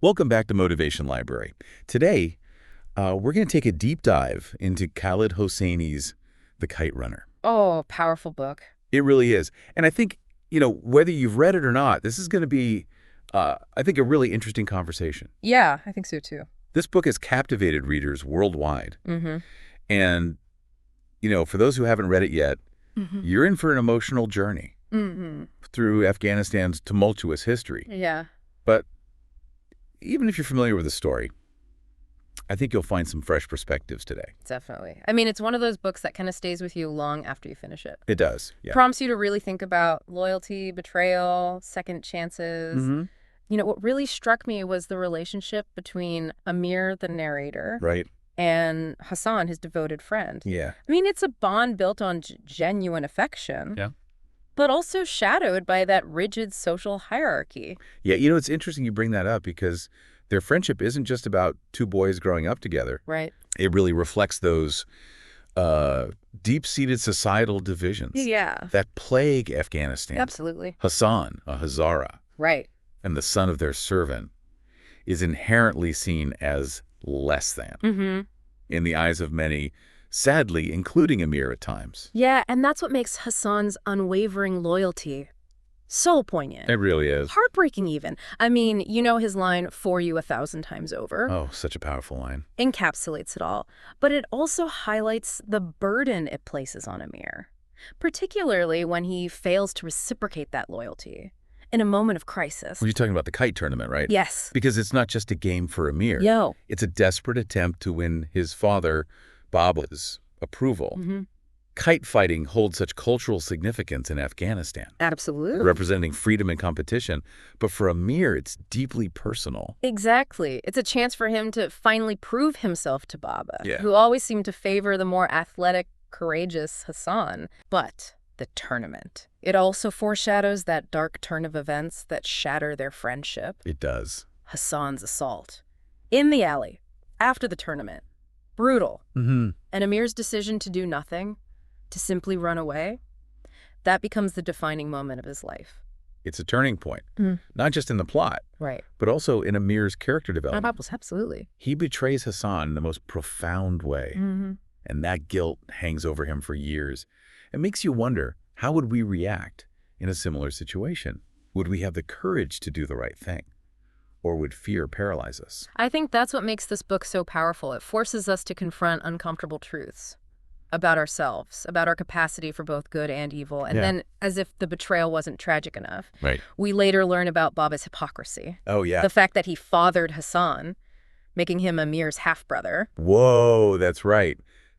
Welcome back to Motivation Library. Today, we're going to take a deep dive into Khaled Hosseini's The Kite Runner. Oh, powerful book. It really is. And I think, whether you've read it or not, this is going to be, I think, a really interesting conversation. Yeah, I think so too. This book has captivated readers worldwide. Mm-hmm. And, for those who haven't read it yet, you're in for an emotional journey through Afghanistan's tumultuous history. Yeah. But even if you're familiar with the story, I think you'll find some fresh perspectives today. Definitely. I mean, it's one of those books that kind of stays with you long after you finish it. It does, yeah. Prompts you to really think about loyalty, betrayal, second chances. What really struck me was the relationship between Amir, the narrator, Right. and Hassan, his devoted friend. Yeah. I mean, it's a bond built on genuine affection. Yeah. But also shadowed by that rigid social hierarchy. Yeah, it's interesting you bring that up because their friendship isn't just about two boys growing up together. Right. It really reflects those deep-seated societal divisions that plague Afghanistan. Absolutely. Hassan, a Hazara, Right. and the son of their servant, is inherently seen as less than in the eyes of many, sadly, including Amir at times. Yeah, and that's what makes Hassan's unwavering loyalty so poignant. It really is. Heartbreaking even. I mean, his line, "for you 1,000 times over," Oh, such a powerful line. encapsulates it all. But it also highlights the burden it places on Amir, particularly when he fails to reciprocate that loyalty in a moment of crisis. Well, you're talking about the Kite tournament, right? Yes. Because it's not just a game for Amir. Yo. It's a desperate attempt to win his father, Baba's, approval. Kite fighting holds such cultural significance in Afghanistan, Absolutely. representing freedom and competition. But for Amir, it's deeply personal. Exactly. It's a chance for him to finally prove himself to Baba, Yeah. who always seemed to favor the more athletic, courageous Hassan. But the tournament, it also foreshadows that dark turn of events that shatter their friendship. It does. Hassan's assault in the alley after the tournament. Brutal. And Amir's decision to do nothing, to simply run away, that becomes the defining moment of his life. It's a turning point, not just in the plot, Right. but also in Amir's character development. Absolutely. He betrays Hassan in the most profound way, and that guilt hangs over him for years. It makes you wonder, how would we react in a similar situation? Would we have the courage to do the right thing? Or would fear paralyze us? I think that's what makes this book so powerful. It forces us to confront uncomfortable truths about ourselves, about our capacity for both good and evil. And then, as if the betrayal wasn't tragic enough, we later learn about Baba's hypocrisy. Oh, yeah. The fact that he fathered Hassan, making him Amir's half-brother. Whoa, that's right.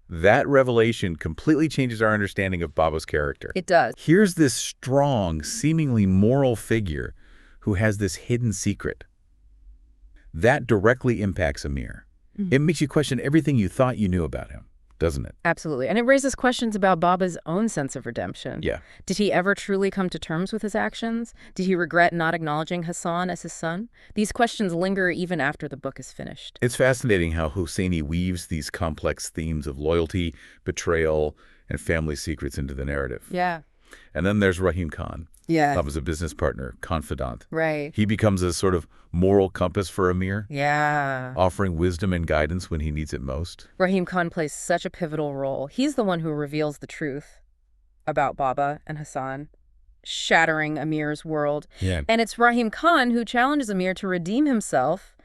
That revelation completely changes our understanding of Baba's character. It does. Here's this strong, seemingly moral figure who has this hidden secret. That directly impacts Amir. It makes you question everything you thought you knew about him, doesn't it? Absolutely. And it raises questions about Baba's own sense of redemption. Yeah. Did he ever truly come to terms with his actions? Did he regret not acknowledging Hassan as his son? These questions linger even after the book is finished. It's fascinating how Hosseini weaves these complex themes of loyalty, betrayal, and family secrets into the narrative. Yeah. And then there's Rahim Khan. Yeah. Baba's a business partner, confidant. Right. He becomes a sort of moral compass for Amir, Yeah. offering wisdom and guidance when he needs it most. Rahim Khan plays such a pivotal role. He's the one who reveals the truth about Baba and Hassan, shattering Amir's world. Yeah. And it's Rahim Khan who challenges Amir to redeem himself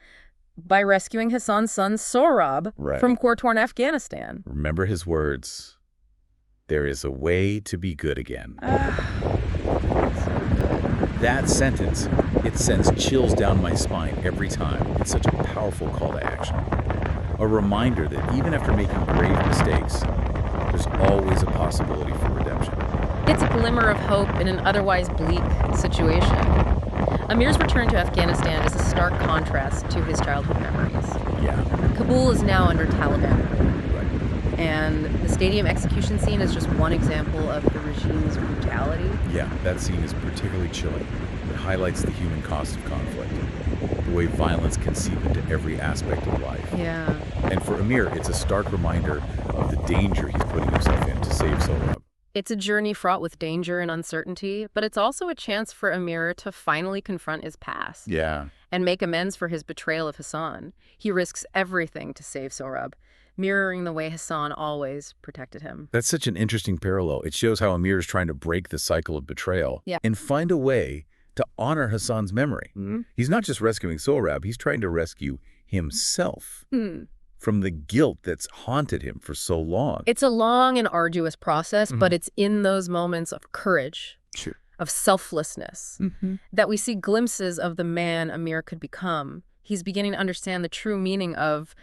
by rescuing Hassan's son, Sohrab, from war-torn Afghanistan. Remember his words. There is a way to be good again. That sentence, it sends chills down my spine every time. It's such a powerful call to action. A reminder that even after making grave mistakes, there's always a possibility for redemption. It's a glimmer of hope in an otherwise bleak situation. Amir's return to Afghanistan is a stark contrast to his childhood memories. Yeah. Kabul is now under Taliban rule. And the stadium execution scene is just one example of the regime's brutality. Yeah, that scene is particularly chilling. It highlights the human cost of conflict, the way violence can seep into every aspect of life. Yeah. And for Amir, it's a stark reminder of the danger he's putting himself in to save Sohrab. It's a journey fraught with danger and uncertainty, but it's also a chance for Amir to finally confront his past. Yeah. and make amends for his betrayal of Hassan. He risks everything to save Sohrab, mirroring the way Hassan always protected him. That's such an interesting parallel. It shows how Amir is trying to break the cycle of betrayal and find a way to honor Hassan's memory. He's not just rescuing Sohrab, he's trying to rescue himself from the guilt that's haunted him for so long. It's a long and arduous process, but it's in those moments of courage, of selflessness, that we see glimpses of the man Amir could become. He's beginning to understand the true meaning of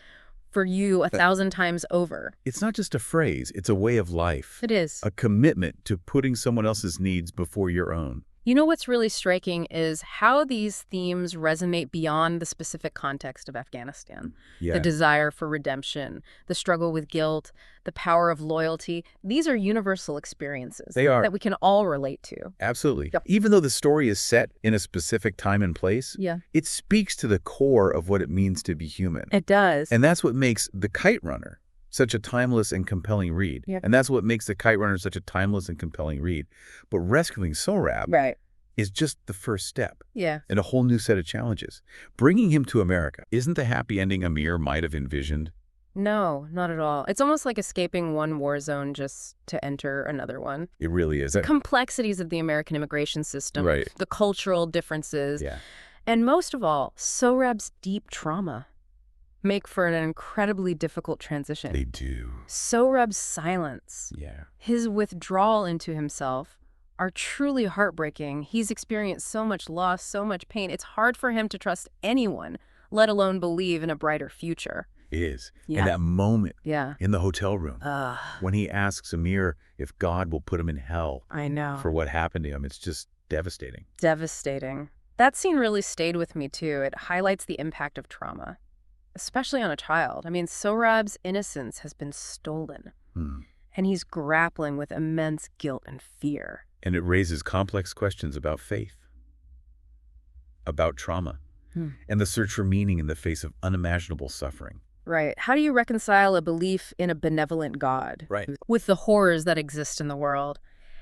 "for you 1,000 times over." It's not just a phrase, it's a way of life. It is. A commitment to putting someone else's needs before your own. You know what's really striking is how these themes resonate beyond the specific context of Afghanistan. The desire for redemption, the struggle with guilt, the power of loyalty. These are universal experiences that we can all relate to. Absolutely. Even though the story is set in a specific time and place, it speaks to the core of what it means to be human. It does. And that's what makes The Kite Runner such a timeless and compelling read. And that's what makes The Kite Runner such a timeless and compelling read. But rescuing Sohrab is just the first step in a whole new set of challenges. Bringing him to America isn't the happy ending Amir might have envisioned. No, not at all. It's almost like escaping one war zone just to enter another one. It really is. The complexities of the American immigration system, the cultural differences, and most of all, Sohrab's deep trauma make for an incredibly difficult transition. They do. Sohrab's silence, his withdrawal into himself, are truly heartbreaking. He's experienced so much loss, so much pain. It's hard for him to trust anyone, let alone believe in a brighter future. It is. And that moment in the hotel room, when he asks Amir if God will put him in hell for what happened to him, it's just devastating. Devastating. That scene really stayed with me, too. It highlights the impact of trauma, especially on a child. I mean, Sohrab's innocence has been stolen, and he's grappling with immense guilt and fear. And it raises complex questions about faith, about trauma, and the search for meaning in the face of unimaginable suffering. Right. How do you reconcile a belief in a benevolent God with the horrors that exist in the world?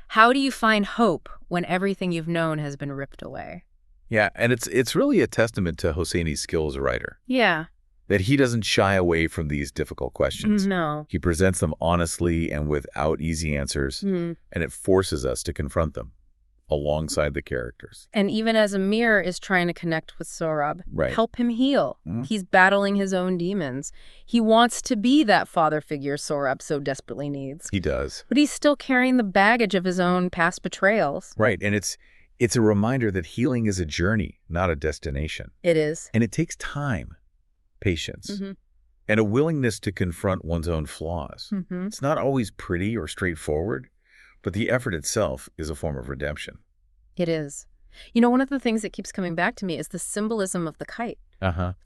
How do you find hope when everything you've known has been ripped away? Yeah, and it's really a testament to Hosseini's skill as a writer. Yeah. That he doesn't shy away from these difficult questions. No. He presents them honestly and without easy answers, and it forces us to confront them alongside the characters. And even as Amir is trying to connect with Sohrab, help him heal. He's battling his own demons. He wants to be that father figure Sohrab so desperately needs. He does. But he's still carrying the baggage of his own past betrayals. Right, and it's a reminder that healing is a journey, not a destination. It is. And it takes time, patience, and a willingness to confront one's own flaws. It's not always pretty or straightforward, but the effort itself is a form of redemption. It is. You know, one of the things that keeps coming back to me is the symbolism of the kite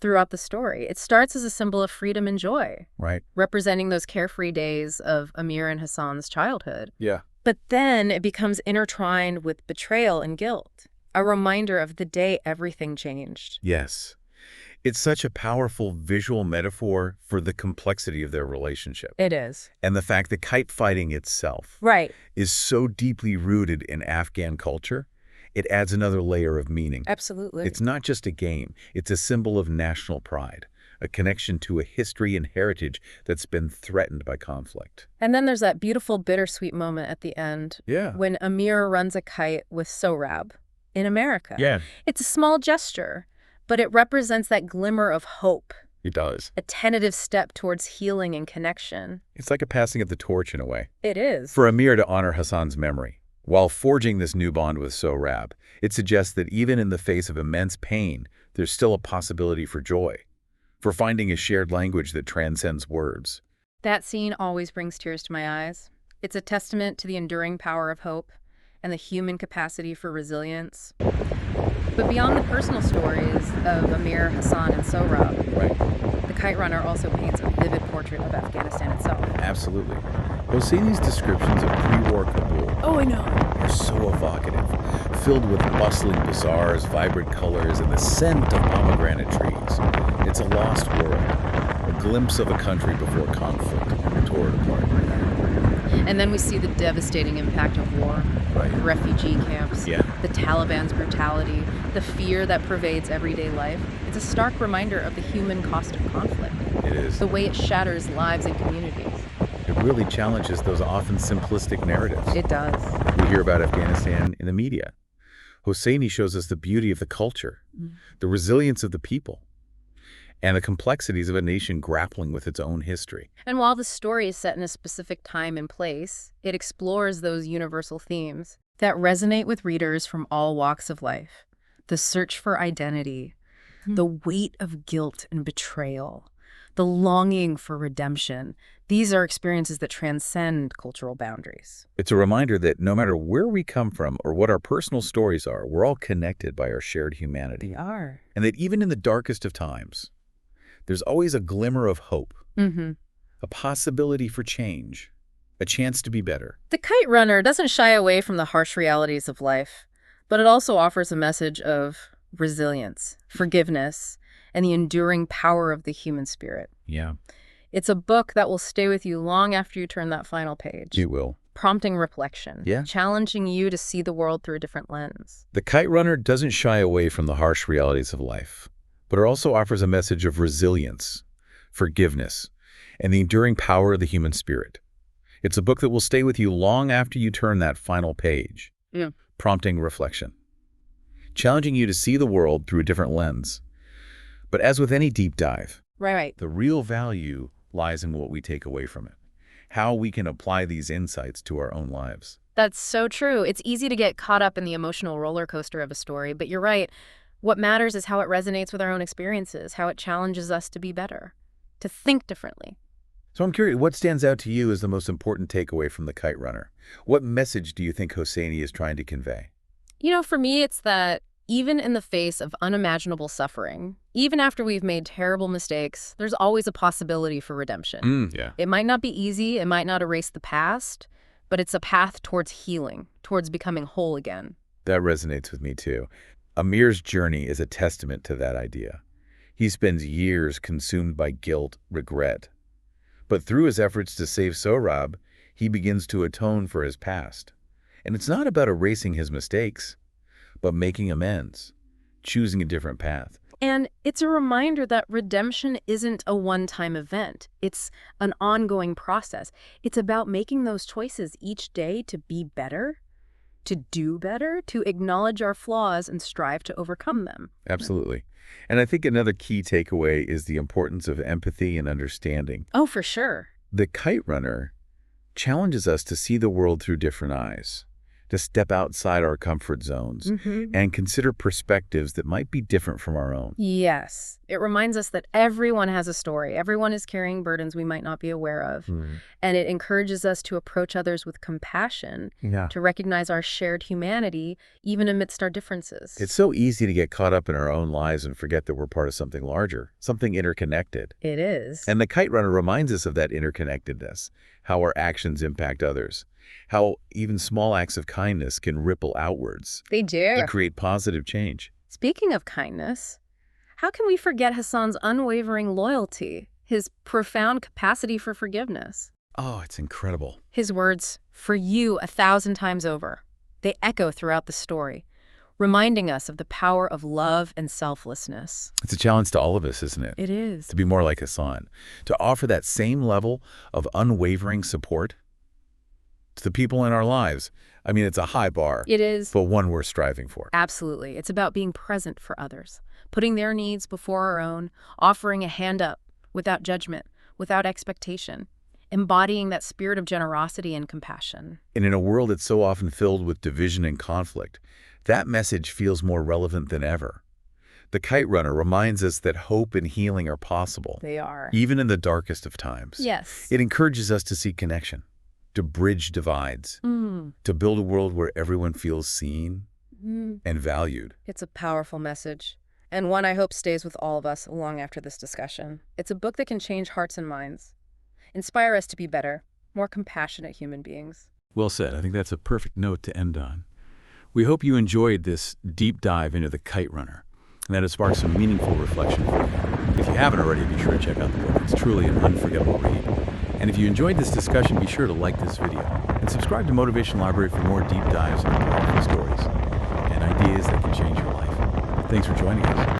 throughout the story. It starts as a symbol of freedom and joy, representing those carefree days of Amir and Hassan's childhood. But then it becomes intertwined with betrayal and guilt, a reminder of the day everything changed. Yes. It's such a powerful visual metaphor for the complexity of their relationship. It is. And the fact that kite fighting itself is so deeply rooted in Afghan culture, it adds another layer of meaning. Absolutely. It's not just a game. It's a symbol of national pride, a connection to a history and heritage that's been threatened by conflict. And then there's that beautiful bittersweet moment at the end when Amir runs a kite with Sohrab in America. It's a small gesture, but it represents that glimmer of hope. It does. A tentative step towards healing and connection. It's like a passing of the torch in a way. It is. For Amir to honor Hassan's memory, while forging this new bond with Sohrab, it suggests that even in the face of immense pain, there's still a possibility for joy, for finding a shared language that transcends words. That scene always brings tears to my eyes. It's a testament to the enduring power of hope and the human capacity for resilience. But beyond the personal stories of Amir, Hassan, and Sohrab, The Kite Runner also paints a vivid portrait of Afghanistan itself. Absolutely. Hosseini's descriptions of pre-war Kabul are so evocative, filled with bustling bazaars, vibrant colors, and the scent of pomegranate trees. It's a lost world, a glimpse of a country before conflict tore it apart. And then we see the devastating impact of war, refugee camps, the Taliban's brutality, the fear that pervades everyday life, it's a stark reminder of the human cost of conflict. It is. The way it shatters lives and communities. It really challenges those often simplistic narratives. It does. We hear about Afghanistan in the media. Hosseini shows us the beauty of the culture, the resilience of the people, and the complexities of a nation grappling with its own history. And while the story is set in a specific time and place, it explores those universal themes that resonate with readers from all walks of life. The search for identity, the weight of guilt and betrayal, the longing for redemption. These are experiences that transcend cultural boundaries. It's a reminder that no matter where we come from or what our personal stories are, we're all connected by our shared humanity. We are. And that even in the darkest of times, there's always a glimmer of hope, a possibility for change, a chance to be better. The Kite Runner doesn't shy away from the harsh realities of life, but it also offers a message of resilience, forgiveness, and the enduring power of the human spirit. Yeah. It's a book that will stay with you long after you turn that final page. It will. Prompting reflection, challenging you to see the world through a different lens. The Kite Runner doesn't shy away from the harsh realities of life, but it also offers a message of resilience, forgiveness, and the enduring power of the human spirit. It's a book that will stay with you long after you turn that final page, prompting reflection, challenging you to see the world through a different lens. But as with any deep dive, the real value lies in what we take away from it, how we can apply these insights to our own lives. That's so true. It's easy to get caught up in the emotional roller coaster of a story, but you're right. What matters is how it resonates with our own experiences, how it challenges us to be better, to think differently. So I'm curious, what stands out to you as the most important takeaway from The Kite Runner? What message do you think Hosseini is trying to convey? You know, for me, it's that even in the face of unimaginable suffering, even after we've made terrible mistakes, there's always a possibility for redemption. It might not be easy, it might not erase the past, but it's a path towards healing, towards becoming whole again. That resonates with me too. Amir's journey is a testament to that idea. He spends years consumed by guilt, regret. But through his efforts to save Sohrab, he begins to atone for his past. And it's not about erasing his mistakes, but making amends, choosing a different path. And it's a reminder that redemption isn't a one-time event. It's an ongoing process. It's about making those choices each day to be better, to do better, to acknowledge our flaws and strive to overcome them. Absolutely. And I think another key takeaway is the importance of empathy and understanding. Oh, for sure. The Kite Runner challenges us to see the world through different eyes, to step outside our comfort zones and consider perspectives that might be different from our own. Yes. It reminds us that everyone has a story. Everyone is carrying burdens we might not be aware of. And it encourages us to approach others with compassion, to recognize our shared humanity, even amidst our differences. It's so easy to get caught up in our own lives and forget that we're part of something larger, something interconnected. It is. And the Kite Runner reminds us of that interconnectedness, how our actions impact others, how even small acts of kindness can ripple outwards. They do. And create positive change. Speaking of kindness, how can we forget Hassan's unwavering loyalty, his profound capacity for forgiveness? Oh, it's incredible. His words, "for you 1,000 times over," they echo throughout the story, reminding us of the power of love and selflessness. It's a challenge to all of us, isn't it? It is. To be more like Hassan, to offer that same level of unwavering support to the people in our lives. I mean, it's a high bar. It is. But one we're striving for. Absolutely. It's about being present for others, putting their needs before our own, offering a hand up without judgment, without expectation, embodying that spirit of generosity and compassion. And in a world that's so often filled with division and conflict, that message feels more relevant than ever. The Kite Runner reminds us that hope and healing are possible. They are. Even in the darkest of times. Yes. It encourages us to seek connection, to bridge divides, to build a world where everyone feels seen and valued. It's a powerful message, and one I hope stays with all of us long after this discussion. It's a book that can change hearts and minds, inspire us to be better, more compassionate human beings. Well said. I think that's a perfect note to end on. We hope you enjoyed this deep dive into The Kite Runner, and that it sparked some meaningful reflection for you. If you haven't already, be sure to check out the book. It's truly an unforgettable read. And if you enjoyed this discussion, be sure to like this video and subscribe to Motivation Library for more deep dives into powerful stories and ideas that can change your life. Thanks for joining us.